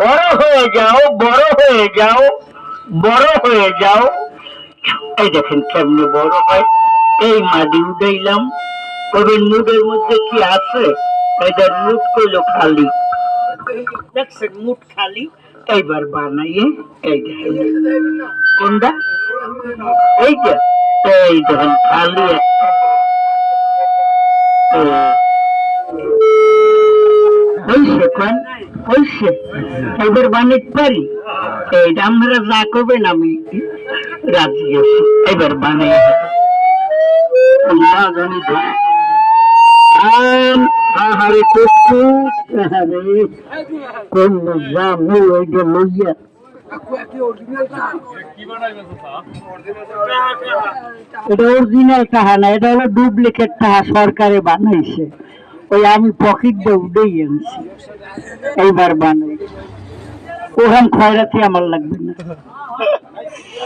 বড় হয়ে যাও, বড় হয়ে যাও, বড় হয়ে যাও। এই দেখেন কেমনে বড় হয়। এই মাটি উঠাইলাম, তবে মুডের মধ্যে কি আছে? এটা মুট করলো খালি, দেখছেন মুট খালি। এইবার বানাইয়ে এই দেখেন কোনটা, এইটা, এই দেখেন খালি একটা। হইছে কোন হইছে, এবার বানাইতে পারি। এইটা আপনারা যা করবেন আমি রাজি আছি। এবার বানাই জানি আহারে কচু, আহারে কোন জামু ওইটা লইয়া এটা অরিজিনাল টাকা না, এটা হলো ডুপ্লিকেট টাকা, সরকারে বানাইছে। ওই আমি পকেট দিয়ে উঠেই আনছি। এইবার বানাই ওরকম খয়রাতি আমার লাগবে না,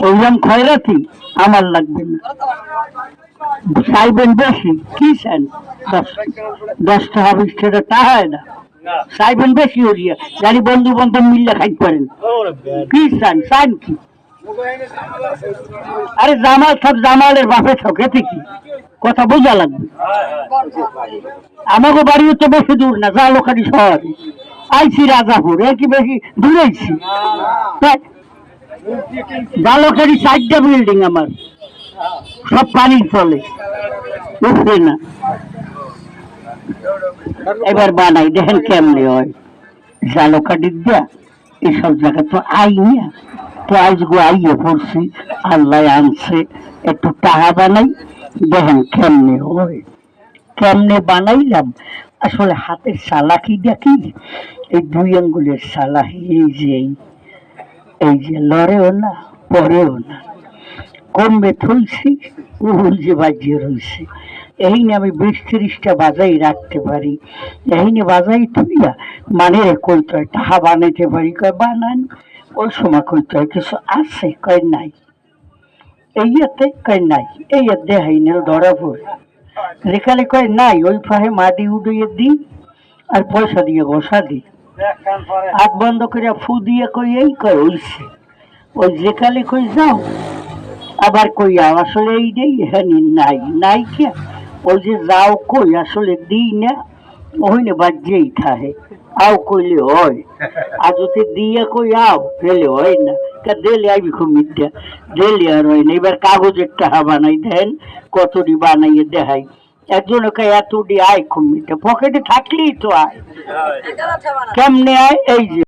ওরকম খয়রাতি আমার লাগবে না। চাইবেন বেশি কি চান? 10 টাকা 20 টাকা টাকা না চাইবেন বেশি হরিয়া জানি বন্ধু বান্ধব মিললে খাইতে পারেন। কি চান? চান কি? আরে জামাল সব জামালের বাপে ঠকেতে কি কথা বোঝা লাগবে। আমাকে বাড়ি হচ্ছে বেশি দূর না, জালোখালি শহরে আইছি রাজাপুর, এ কি বেশি দূরেছি? জালোখালি 4টা বিল্ডিং আমার, সব পানির ফলে উঠবে না। এবার বানাই দেখেন কেমনে হয়। জালোকাটি দিয়া এইসব জায়গা তো আইয়া, তো আজগো আইয়ে পড়ছি, আল্লাহ আনছে একটু টাকা বানাই। দেখেন কেমনে হয়, কেমনে বানাইলাম। আসলে হাতের চালাকি দেখি, এই 2 আঙ্গুলের চালাকি। এই যে লড়েও না পরেও না, কমবে থইছি উহুল যে বাজিয়ে রয়েছে। এই নিয়ে আমি 20-30টা বাজাই রাখতে পারি। এই নিয়ে বাজাই তুলিয়া মানে কইতে হয় টাকা বানাইতে পারি। কয় বানান। ওই সময় কইতে হয় কিছু আছে, কয় নাই। এইয়াতে কয় নাই, এই দেখাই না ধরা পড়ে। যেখানে কয় নাই ওই ফাহে মাটি উড়িয়ে দিই আর পয়সা দিয়ে ঘষা দিই। হাত বন্ধ করে ফু দিয়ে কই এই কয় হইছে। ওই যেখানে কই যাও আবার কই আও, আসলে এই দেই হ্যাঁ নাই নাই কে। ওই যে যাও কই আসলে দিই না, ওই না বাজ্যেই থাহে। আও কইলে হয়, আর যদি দিয়ে কই আও দিলে হয় না। দিলে আইবি খুব মিথ্যা, দিলে আর হয় না। এবার কাগজের টাকা বানাই দেন, কতটি বানাইয়ে দেখাই। একজনকে এতটি আয় খুব মিথ্যা, পকেটে থাকলেই তো আয়। কেমনে আয়? এই যে